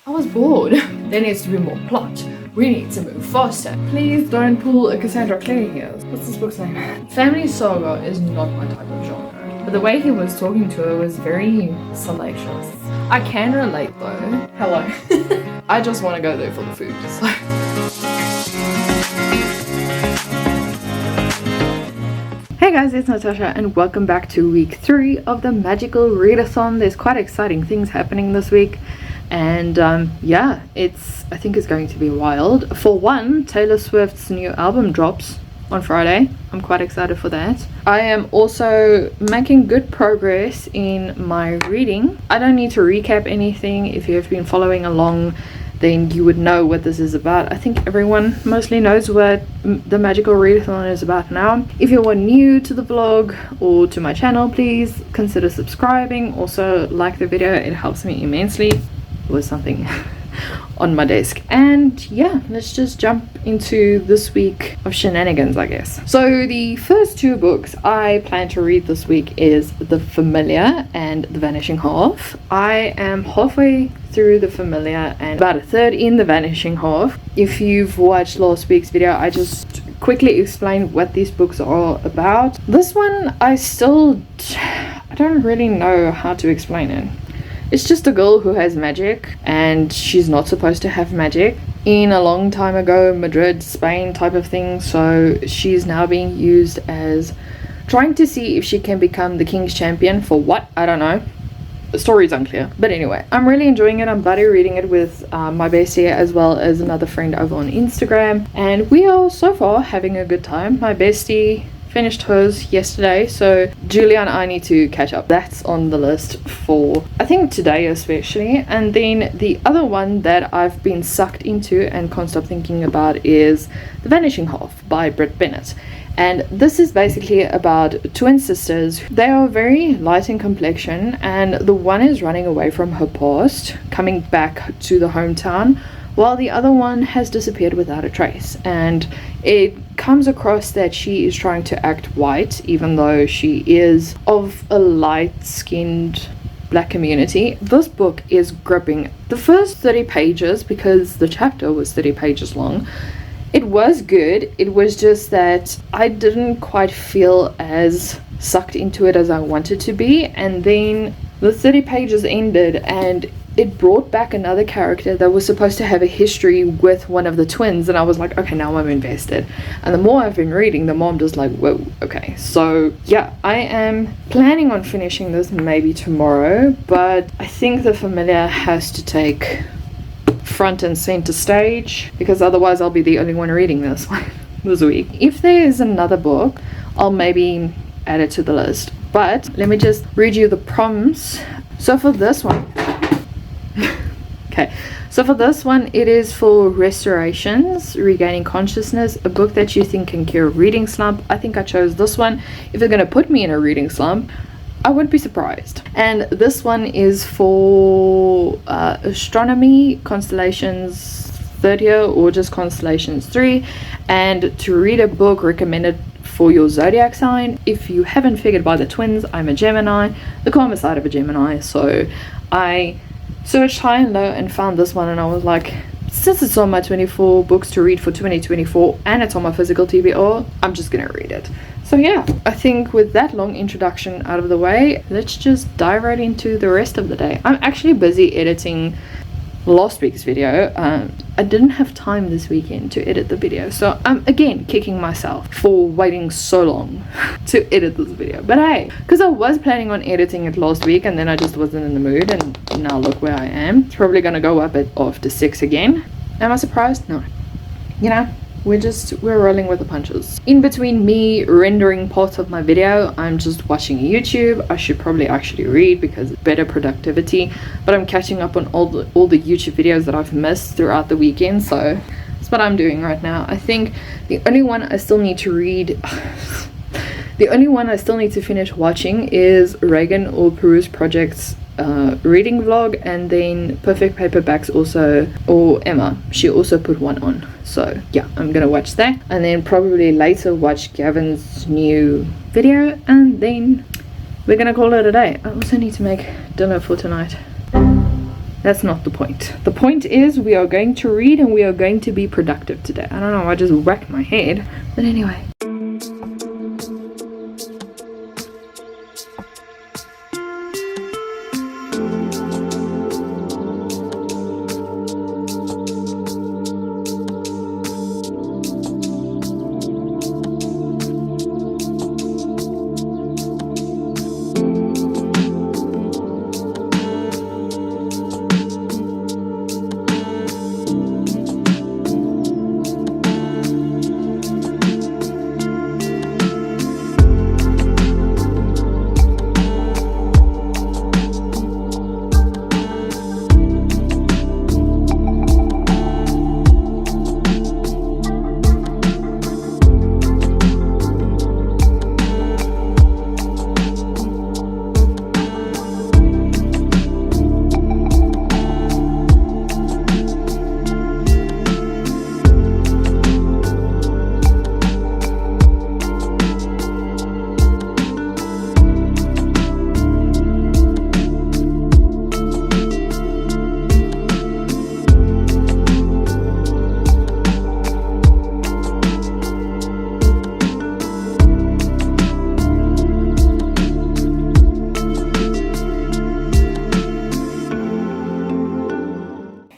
I was bored. There needs to be more plot. We need to move faster. Please don't pull a Cassandra Clare here. What's this book's name? Family saga is not my type of genre. But the way he was talking to her was very salacious. I can relate though. Hello. I just want to go there for the food. So. Hey guys, it's Natasha and welcome back to week 3 of the Magical Readathon. There's quite exciting things happening this week. And yeah, I think it's going to be wild. For one, Taylor Swift's new album drops on Friday. I'm quite excited for that. I am also making good progress in my reading. I don't need to recap anything. If you have been following along, then you would know what this is about. I think everyone mostly knows what the Magical Readathon is about now. If you are new to the vlog or to my channel, please consider subscribing. Also like the video, it helps me immensely. With something on my desk. And yeah, let's just jump into this week of shenanigans, I guess. So the first 2 books I plan to read this week is The Familiar and The Vanishing Half. I am halfway through The Familiar and about a third in The Vanishing Half. If you've watched last week's video, I just quickly explained what these books are about. This one I don't really know how to explain it. It's just a girl who has magic and she's not supposed to have magic. In a long time ago, Madrid, Spain type of thing. So she's now being used as trying to see if she can become the king's champion. For what? I don't know. The story's unclear. But anyway, I'm really enjoying it. I'm buddy reading it with my bestie as well as another friend over on Instagram. And we are so far having a good time. My bestie finished hers yesterday, so Julia and I need to catch up. That's on the list for I think today especially. And then the other one that I've been sucked into and can't stop thinking about is The Vanishing Half by Bennett. And this is basically about twin sisters. They are very light in complexion and the one is running away from her past, coming back to the hometown, while the other one has disappeared without a trace. And it comes across that she is trying to act white, even though she is of a light-skinned black community. This book is gripping. The first 30 pages, because the chapter was 30 pages long, it was good. It was just that I didn't quite feel as sucked into it as I wanted to be. And then the 30 pages ended and it brought back another character that was supposed to have a history with one of the twins, and I was like, okay, now I'm invested. And the more I've been reading, the more I'm just like, whoa, okay. So yeah, I am planning on finishing this maybe tomorrow, but I think The Familiar has to take front and center stage, because otherwise I'll be the only one reading this week. If there is another book, I'll maybe add it to the list. But let me just read you the prompts. So for this one, it is for Restorations, Regaining Consciousness, a book that you think can cure a reading slump. I think I chose this one. If it's going to put me in a reading slump, I wouldn't be surprised. And this one is for Astronomy, Constellations 3rd year, or just Constellations 3, and to read a book recommended for your zodiac sign. If you haven't figured by the twins, I'm a Gemini, the karma side of a Gemini, so I searched high and low and found this one, and I was like, since it's on my 24 books to read for 2024 and it's on my physical TBR, I'm just gonna read it. So yeah, I think with that long introduction out of the way, let's just dive right into the rest of the day. I'm actually busy editing last week's video. I didn't have time this weekend to edit the video, so I'm again kicking myself for waiting so long to edit this video. But hey, because I was planning on editing it last week and then I just wasn't in the mood, and now look where I am. It's probably gonna go up at after 6 again. Am I surprised? No. You know, we're rolling with the punches. In between me rendering parts of my video, I'm just watching YouTube. I should probably actually read because it's better productivity, but I'm catching up on all the YouTube videos that I've missed throughout the weekend, so that's what I'm doing right now. I think the only one I still need to read the only one I still need to finish watching is Reagan or Peru's Project's reading vlog, and then Perfect Paperbacks also, or Emma, she also put one on. So yeah, I'm gonna watch that, and then probably later watch Gavin's new video, and then we're gonna call it a day. I also need to make dinner for tonight. That's not the point. The point is we are going to read and we are going to be productive today. I don't know, I just whacked my head. But anyway.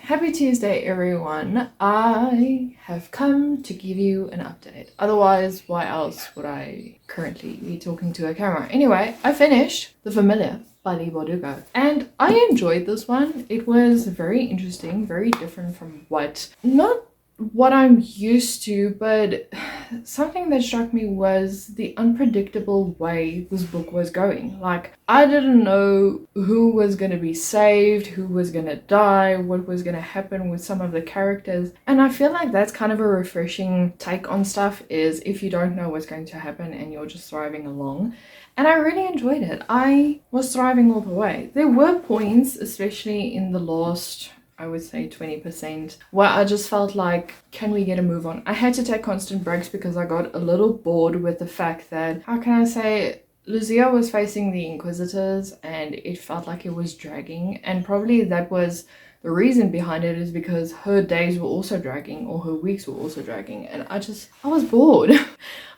Happy Tuesday, everyone. I have come to give you an update. Otherwise, why else would I currently be talking to a camera? Anyway, I finished The Familiar by Leigh Bardugo, and I enjoyed this one. It was very interesting, very different from not what I'm used to, but something that struck me was the unpredictable way this book was going. Like, I didn't know who was going to be saved, who was going to die, what was going to happen with some of the characters. And I feel like that's kind of a refreshing take on stuff, is if you don't know what's going to happen and you're just thriving along. And I really enjoyed it. I was thriving all the way. There were points, especially in the last, I would say 20%, where I just felt like, can we get a move on? I had to take constant breaks because I got a little bored with the fact that, how can I say, Lucia was facing the Inquisitors and it felt like it was dragging, and probably that was the reason behind it, is because her days were also dragging, or her weeks were also dragging, and I was bored.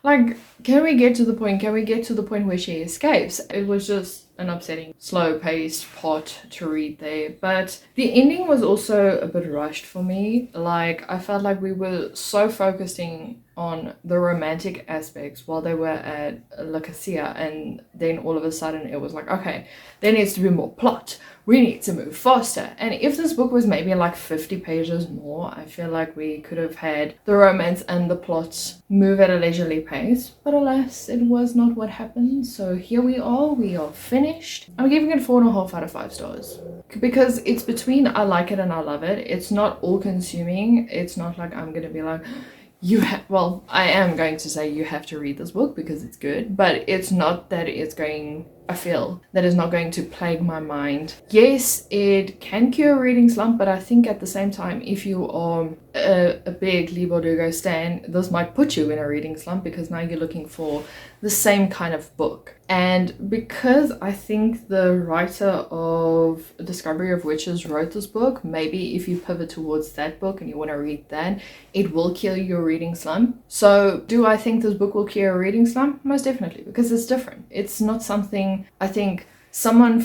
Like, can we get to the point? Can we get to the point where she escapes? It was just an upsetting, slow-paced part to read there. But the ending was also a bit rushed for me. Like, I felt like we were so focusing on the romantic aspects while they were at La Casilla, and then all of a sudden it was like, okay, there needs to be more plot. We need to move faster. And if this book was maybe like 50 pages more, I feel like we could have had the romance and the plots move at a leisurely pace. But alas, it was not what happened. So here we are finished. I'm giving it 4.5 out of 5 stars. Because it's between I like it and I love it. It's not all consuming. It's not like I'm gonna be like, well, I am going to say you have to read this book because it's good, but it's not that it's going, I feel that is not going to plague my mind. Yes, it can cure a reading slump, but I think at the same time, if you are a big Leigh Bardugo stan, this might put you in a reading slump because now you're looking for the same kind of book. And because I think the writer of Discovery of Witches wrote this book, maybe if you pivot towards that book and you want to read that, it will cure your reading slump. So do I think this book will cure a reading slump? Most definitely, because it's different. It's not something, I think someone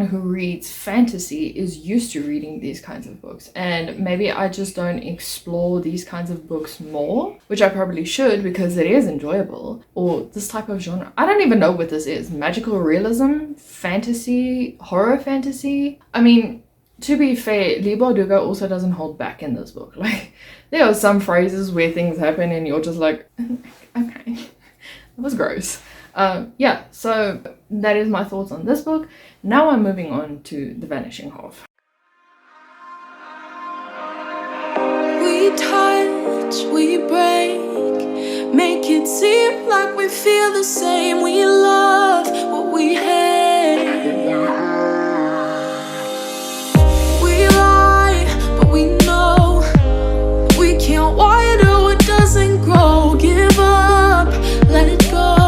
who reads fantasy is used to reading these kinds of books, and maybe I just don't explore these kinds of books more, which I probably should because it is enjoyable. Or this type of genre, I don't even know what this is. Magical realism, fantasy, horror fantasy. I mean, to be fair, Leigh Bardugo also doesn't hold back in this book. Like, there are some phrases where things happen and you're just like, okay, that was gross. Yeah, so that is my thoughts on this book. Now I'm moving on to the Vanishing half. We touch, we break, make it seem like we feel the same. We love what we hate. We lie, but we know we can't water what doesn't grow. Give up, let it go.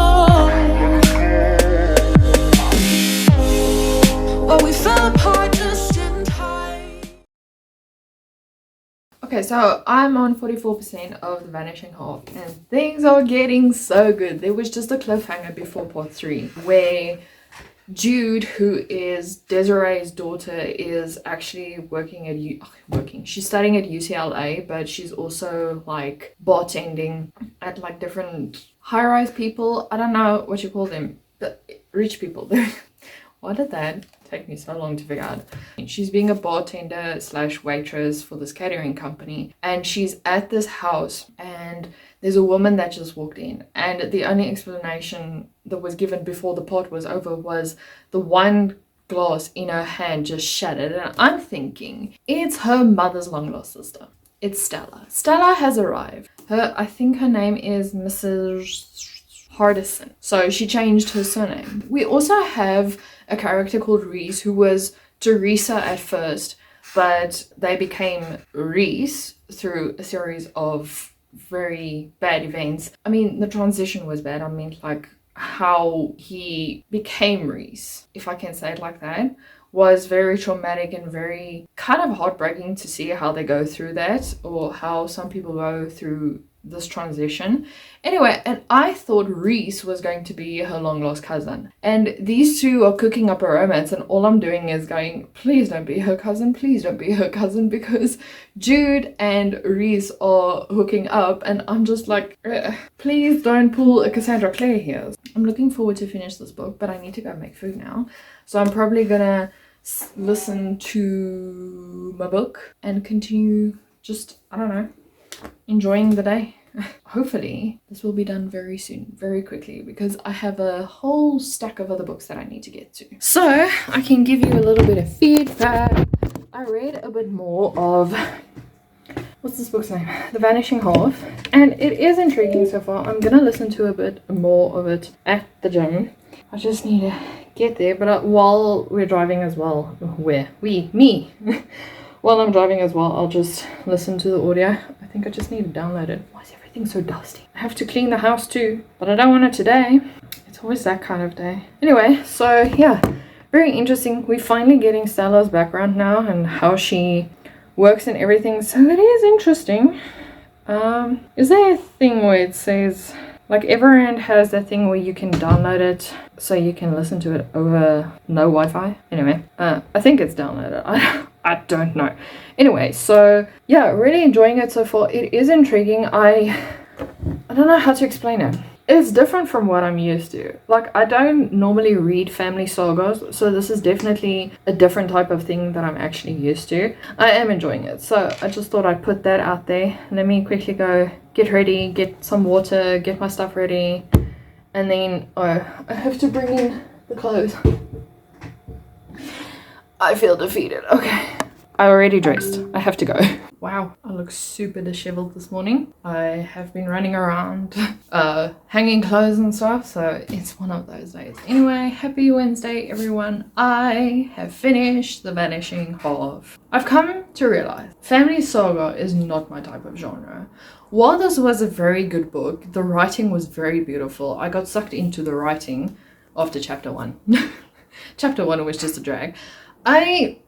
But we fell apart just in time. Okay, so I'm on 44% of the Vanishing half, and things are getting so good. There was just a cliffhanger before part 3 where Jude, who is Desiree's daughter, is actually she's studying at UCLA, but she's also like bartending at like different high-rise people. I don't know what you call them, but rich people. Why did that take me so long to figure out? She's being a bartender slash waitress for this catering company, and she's at this house, and there's a woman that just walked in, and the only explanation that was given before the part was over was the one glass in her hand just shattered. And I'm thinking it's her mother's long lost sister. It's Stella. Stella has arrived. I think her name is Mrs. Hardison. So she changed her surname. We also have a character called Reese, who was Teresa at first, but they became Reese through a series of very bad events. I mean, the transition was bad. I mean, like how he became Reese, if I can say it like that, was very traumatic and very kind of heartbreaking to see how they go through that, or how some people go through this transition. Anyway, and I thought Reese was going to be her long lost cousin, and these two are cooking up a romance, and all I'm doing is going, please don't be her cousin, please don't be her cousin, because Jude and Reese are hooking up, and I'm just like, please don't pull a Cassandra Clare here. I'm looking forward to finish this book, but I need to go make food now, so I'm probably gonna listen to my book and continue just, I don't know, enjoying the day. Hopefully this will be done very soon, very quickly, because I have a whole stack of other books that I need to get to. So I can give you a little bit of feedback. I read a bit more of, what's this book's name? The Vanishing Half, and it is intriguing so far. I'm gonna listen to a bit more of it at the gym. I just need to get there, but while we're driving as well, while I'm driving as well, I'll just listen to the audio. I think I just need to download it. Why is everything so dusty? I have to clean the house too, but I don't want it today. It's always that kind of day. Anyway, so yeah, very interesting. We're finally getting Stella's background now and how she works and everything. So it is interesting. Is there a thing where it says, like Everand has that thing where you can download it so you can listen to it over no Wi-Fi? Anyway, I think it's downloaded. I don't know. Anyway, so yeah, really enjoying it so far. It is intriguing. I don't know how to explain it. It's different from what I'm used to. Like, I don't normally read family sagas, so this is definitely a different type of thing that I'm actually used to. I am enjoying it, so I just thought I'd put that out there. Let me quickly go get ready, get some water, get my stuff ready, and then I have to bring in the clothes. I feel defeated. Okay, I already dressed. I have to go. Wow, I look super disheveled this morning. I have been running around hanging clothes and stuff, so it's one of those days. Anyway, happy Wednesday everyone. I have finished The Vanishing Half. I've come to realize family saga is not my type of genre. While this was a very good book, the writing was very beautiful. I got sucked into the writing after chapter 1. Chapter 1 was just a drag. I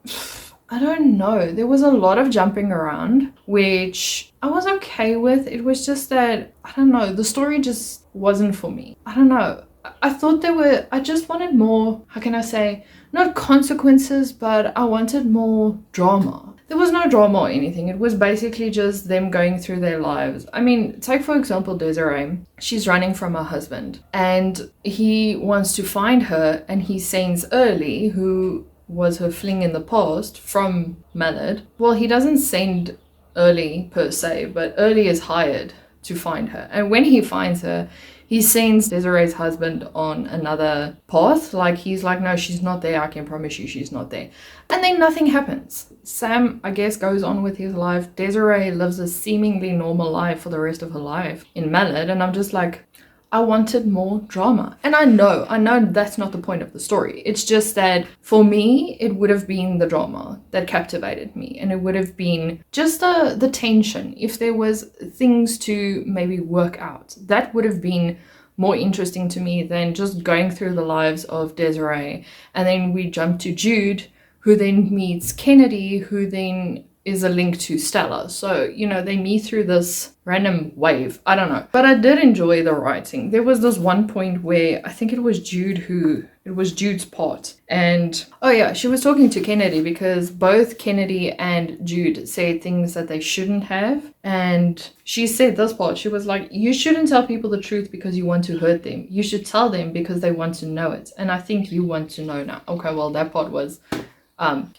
don't know. There was a lot of jumping around, which I was okay with. It was just that, I don't know, the story just wasn't for me. I don't know. I thought I just wanted more, how can I say, not consequences, but I wanted more drama. There was no drama or anything. It was basically just them going through their lives. I mean, take for example Desiree. She's running from her husband, and he wants to find her, and he sends Early, who was her fling in the past, from Bennett. Well, he doesn't send Early per se, but Early is hired to find her. And when he finds her, he sends Desiree's husband on another path. Like, he's like, no, she's not there. I can promise you she's not there. And then nothing happens. Sam, I guess, goes on with his life. Desiree lives a seemingly normal life for the rest of her life in Bennett. And I'm just like, I wanted more drama. And I know that's not the point of the story. It's just that for me, it would have been the drama that captivated me. And it would have been just the tension. If there was things to maybe work out, that would have been more interesting to me than just going through the lives of Desiree. And then we jump to Jude, who then meets Kennedy, who then is a link to Stella. So, you know, they meet through this random wave. I don't know. But I did enjoy the writing. There was this one point where I think it was Jude's part. And, oh yeah, she was talking to Kennedy because both Kennedy and Jude said things that they shouldn't have. And she said this part. She was like, you shouldn't tell people the truth because you want to hurt them. You should tell them because they want to know it. And I think you want to know now. Okay, well, that part was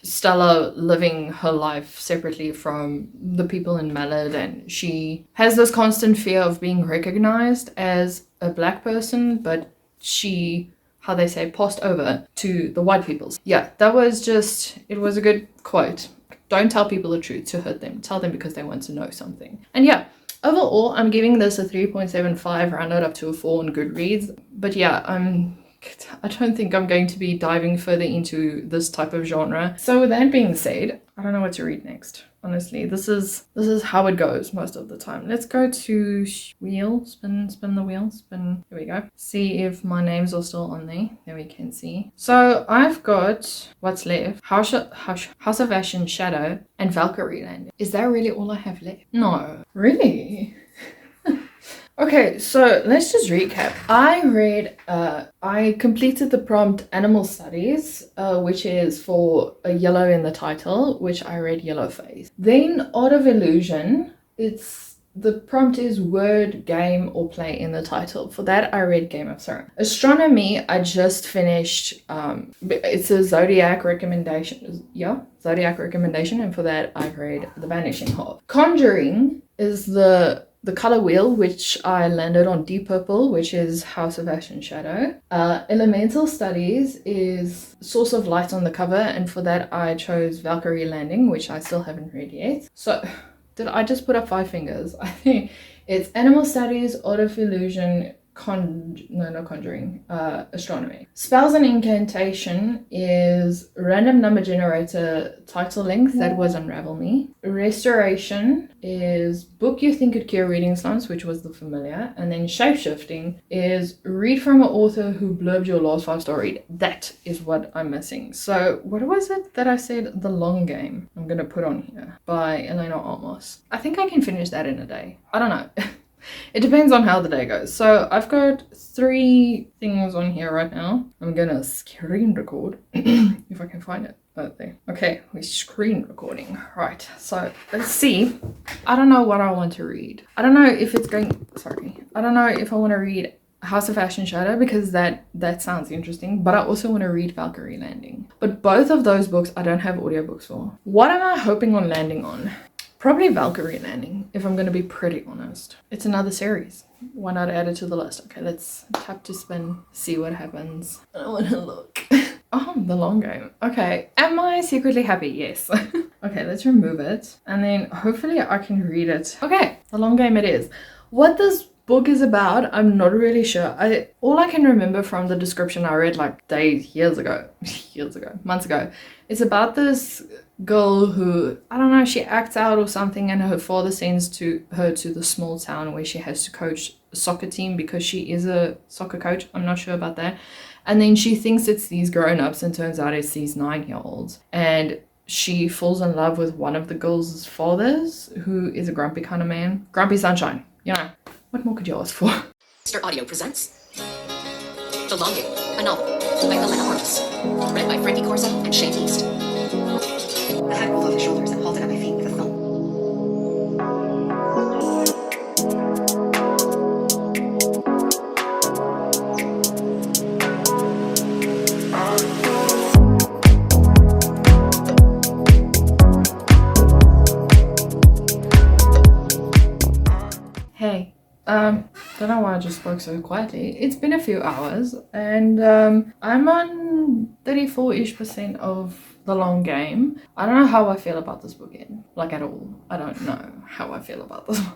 Stella living her life separately from the people in Malad, and she has this constant fear of being recognized as a black person, but she, how they say, passed over to the white peoples. Yeah, that was just, it was a good quote. Don't tell people the truth to hurt them. Tell them because they want to know something. And yeah, overall, I'm giving this a 3.75, rounded up to a 4 on Goodreads. But yeah, I don't think I'm going to be diving further into this type of genre. So with that being said, I don't know what to read next. Honestly, this is how it goes most of the time. Let's go to wheel, spin the wheel, spin. Here we go. See if my names are still on there. There we can see. So I've got what's left. House of Ash and Shadow and Valkyrie Landing. Is that really all I have left? No. Really? Okay, so let's just recap. I completed the prompt Animal Studies, which is for a yellow in the title, which I read Yellow Face. Then Art of Illusion, the prompt is word, game, or play in the title. For that, I read Game of Thrones. Astronomy, I just finished, it's a Zodiac recommendation. Yeah, Zodiac recommendation, and for that, I've read The Vanishing Half. Conjuring is the color wheel, which I landed on Deep Purple, which is House of Ash and Shadow. Elemental Studies is Source of Light on the cover, and for that I chose Valkyrie Landing, which I still haven't read yet. So, did I just put up 5 fingers? I think it's Animal Studies, Art of Illusion, Conjuring, Astronomy. Spells and Incantation is Random Number Generator title length, that was Unravel Me. Restoration is Book You Think Could Cure Reading Slumps, which was The Familiar. And then Shapeshifting is Read from an author who blurbed your last 5-star read. That is what I'm missing. So what was it that I said? The Long Game. I'm gonna put on here by Elena Armas. I think I can finish that in a day. I don't know. It depends on how the day goes. So I've got 3 things on here right now. I'm gonna screen record if I can find it. Oh, there. Okay, we're screen recording. Right, so let's see. I don't know what I want to read. I don't know if it's going, I don't know if I want to read House of Ash and Shadow because that sounds interesting, but I also want to read Valkyrie Landing. But both of those books I don't have audiobooks for. What am I hoping on landing on? Probably Valkyrie Landing, if I'm going to be pretty honest. It's another series. Why not add it to the list? Okay, let's tap to spin, see what happens. I want to look. Oh, The Long Game. Okay, am I secretly happy? Yes. Okay, let's remove it. And then hopefully I can read it. Okay, The Long Game it is. What this book is about, I'm not really sure. All I can remember from the description I read like months ago, it's about this girl who, I don't know, she acts out or something, and her father sends her to the small town where she has to coach a soccer team because she is a soccer coach. I'm not sure about that. And then she thinks it's these grown-ups, and turns out it's these 9-year-olds. And she falls in love with one of the girls' fathers, who is a grumpy kind of man. Grumpy Sunshine, you know. What more could you ask for? Star Audio presents The Long Game, a novel by Elena Armas, read by Frankie Corsa and Shane East. The hat rolled off his shoulders and halted at my feet with a thump. Hey, don't know why I just spoke so quietly. It's been a few hours, and I'm on 34-ish% of The Long Game. I don't know how I feel about this book yet, like at all. I don't know how I feel about this one.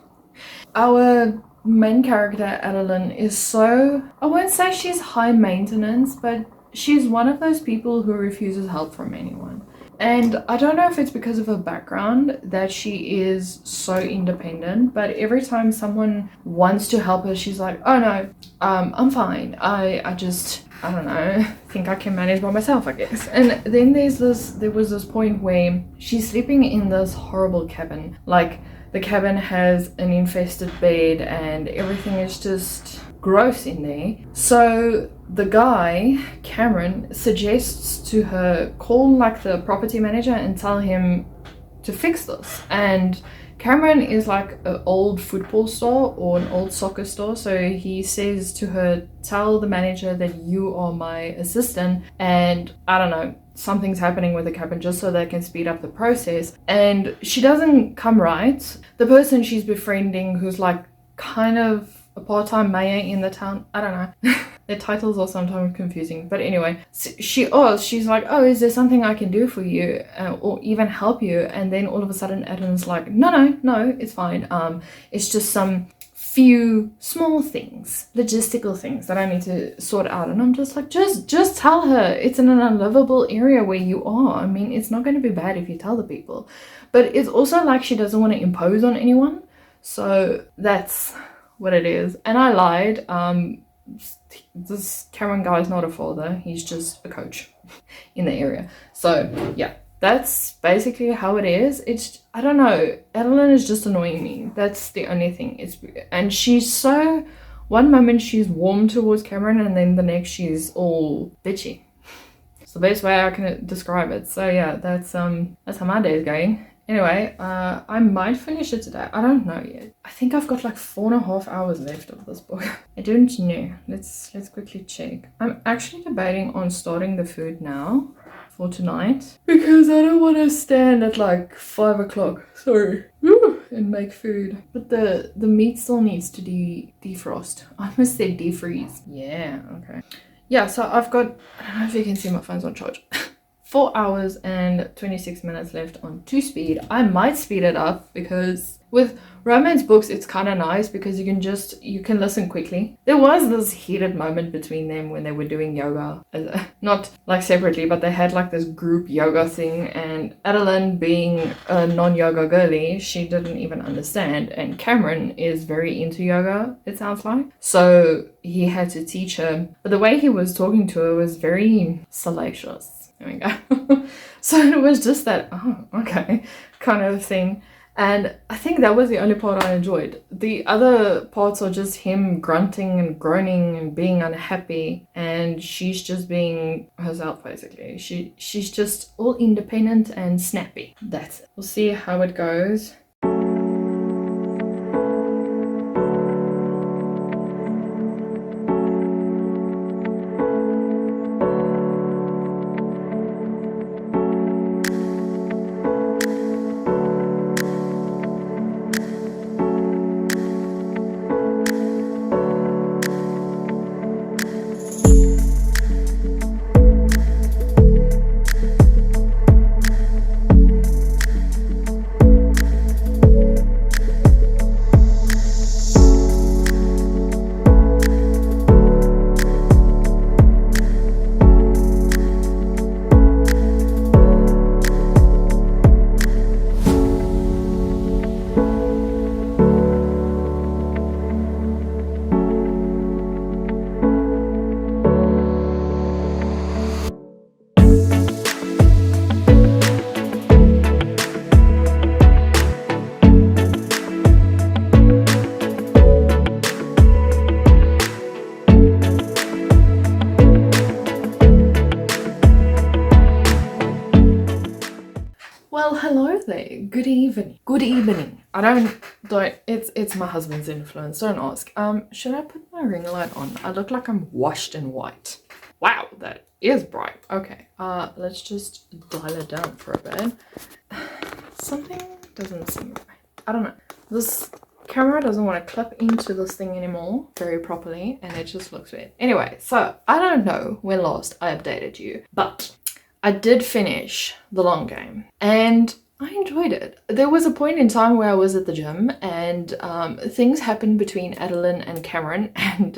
Our main character, Adeline, is so, I won't say she's high maintenance, but she's one of those people who refuses help from anyone. And I don't know if it's because of her background that she is so independent, but every time someone wants to help her, she's like, oh no, I'm fine. I don't know, think I can manage by myself, I guess. And then there was this point where she's sleeping in this horrible cabin. Like, the cabin has an infested bed and everything is just gross in there. So the guy, Cameron, suggests to her, call like the property manager and tell him to fix this. And Cameron is like an old football store or an old soccer store, so he says to her, tell the manager that you are my assistant and I don't know, something's happening with the cabin, just so they can speed up the process. And she doesn't come right. The person she's befriending, who's like kind of a part-time mayor in the town, I don't know. Their titles are sometimes confusing, but anyway, she's like, oh, is there something I can do for you, or even help you? And then all of a sudden Adam's like, no, it's fine. It's just some few small things, logistical things that I need to sort out. And I'm just like, just tell her it's in an unlivable area where you are. I mean, it's not going to be bad if you tell the people, but it's also like she doesn't want to impose on anyone. So that's what it is. And I lied. This Cameron guy is not a father, he's just a coach in the area. So yeah, that's basically how it is. I don't know, Elena is just annoying me. That's the only thing. And she's so, one moment she's warm towards Cameron and then the next she's all bitchy. It's the best way I can describe it. So yeah, that's how my day is going. Anyway, I might finish it today. I don't know yet. I think I've got like 4.5 hours left of this book. I don't know. Let's quickly check. I'm actually debating on starting the food now for tonight because I don't want to stand at like 5 o'clock. Sorry. Woo, and make food. But the meat still needs to defrost. I almost said defreeze. Yeah, okay. Yeah, so I've got, I don't know if you can see my phone's on charge. 4 hours and 26 minutes left on 2-speed. I might speed it up because with romance books, it's kind of nice because you can listen quickly. There was this heated moment between them when they were doing yoga. Not like separately, but they had like this group yoga thing, and Adeline, being a non-yoga girly, she didn't even understand. And Cameron is very into yoga, it sounds like. So he had to teach her. But the way he was talking to her was very salacious. There we go. So it was just that, oh, okay, kind of thing. And I think that was the only part I enjoyed. The other parts are just him grunting and groaning and being unhappy, and she's just being herself, basically. She's just all independent and snappy. That's it. We'll see how it goes. Well, hello there. Good evening. Good evening. I don't, it's my husband's influence. Don't ask. Should I put my ring light on? I look like I'm washed in white. Wow, that is bright. Okay, let's just dial it down for a bit. Something doesn't seem right. I don't know. This camera doesn't want to clip into this thing anymore very properly, and it just looks weird. Anyway, so I don't know when last I updated you, but I did finish The Long Game and I enjoyed it. There was a point in time where I was at the gym and things happened between Adeline and Cameron, and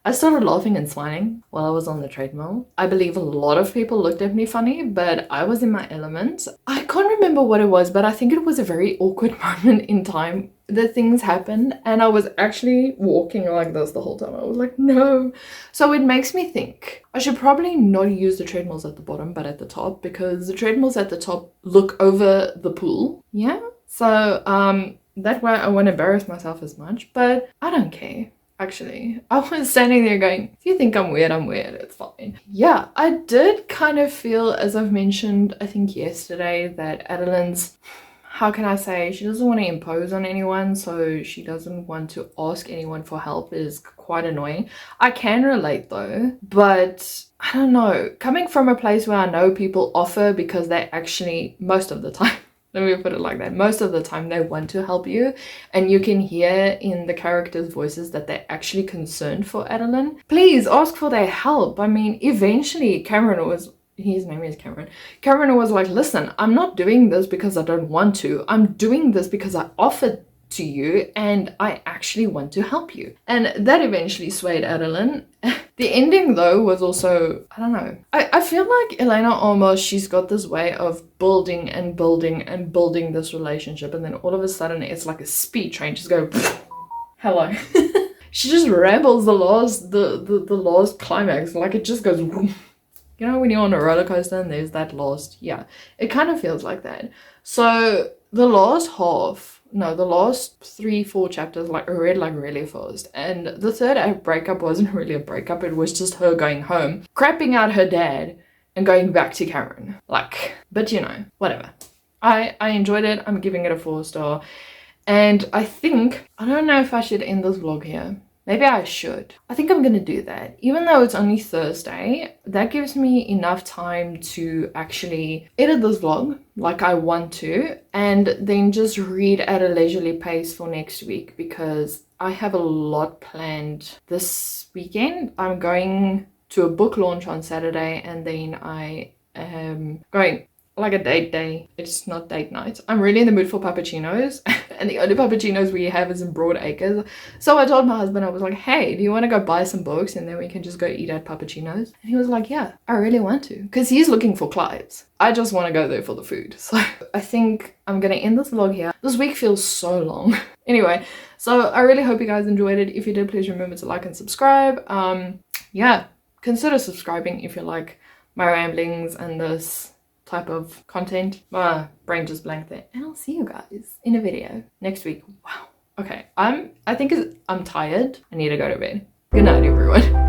I started laughing and smiling while I was on the treadmill. I believe a lot of people looked at me funny, but I was in my element. I can't remember what it was, but I think it was a very awkward moment in time that things happened, and I was actually walking like this the whole time. I was like, no. So it makes me think I should probably not use the treadmills at the bottom, but at the top, because the treadmills at the top look over the pool. Yeah. So that way I won't embarrass myself as much, but I don't care. Actually, I was standing there going, if you think I'm weird, it's fine. Yeah, I did kind of feel, as I've mentioned, I think yesterday, that Adeline's, how can I say, she doesn't want to impose on anyone, so she doesn't want to ask anyone for help is quite annoying. I can relate though, but I don't know, coming from a place where I know people offer because they actually, most of the time, let me put it like that. Most of the time they want to help you, and you can hear in the characters' voices that they're actually concerned for Adeline. Please ask for their help. I mean, eventually his name is Cameron was like, listen, I'm not doing this because I don't want to. I'm doing this because I offered to you and I actually want to help you. And that eventually swayed Adeline. The ending though was also, I don't know. I feel like Elena almost, she's got this way of building and building and building this relationship, and then all of a sudden it's like a speed train, just go hello. She just rambles the last climax, like it just goes whoom. You know when you're on a roller coaster and there's that last, yeah, it kind of feels like that. So the last 3-4 chapters I read like really fast, and the third act breakup wasn't really a breakup, it was just her going home, crapping out her dad and going back to Cameron, like, but you know, whatever. I enjoyed it. I'm giving it a 4-star, and I don't know if I should end this vlog here. Maybe I should. I think I'm gonna do that. Even though it's only Thursday, that gives me enough time to actually edit this vlog like I want to, and then just read at a leisurely pace for next week, because I have a lot planned this weekend. I'm going to a book launch on Saturday, and then I am going like a date day. It's not date night. I'm really in the mood for puppuccinos, and the only puppuccinos we have is in Broad Acres. So I told my husband, I was like, hey, do you want to go buy some books and then we can just go eat at puppuccinos? And he was like, yeah, I really want to, because he's looking for clients. I just want to go there for the food. So I think I'm gonna end this vlog here. This week feels so long. Anyway, so I really hope you guys enjoyed it. If you did, please remember to like and subscribe. Yeah, consider subscribing if you like my ramblings and this type of content. My brain just blanked there. And I'll see you guys in a video next week. Wow. Okay, I think I'm tired. I need to go to bed. Good night, everyone.